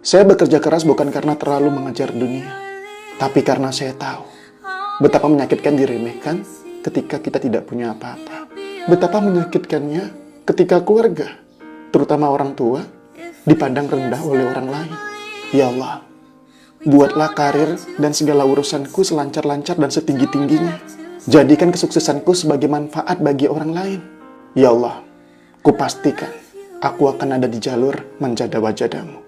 Saya bekerja keras bukan karena terlalu mengejar dunia, tapi karena saya tahu betapa menyakitkan diremehkan ketika kita tidak punya apa-apa. Betapa menyakitkannya ketika keluarga, terutama orang tua, dipandang rendah oleh orang lain. Ya Allah, buatlah karir dan segala urusanku selancar-lancar dan setinggi-tingginya. Jadikan kesuksesanku sebagai manfaat bagi orang lain. Ya Allah, kupastikan aku akan ada di jalur menjada wajadamu.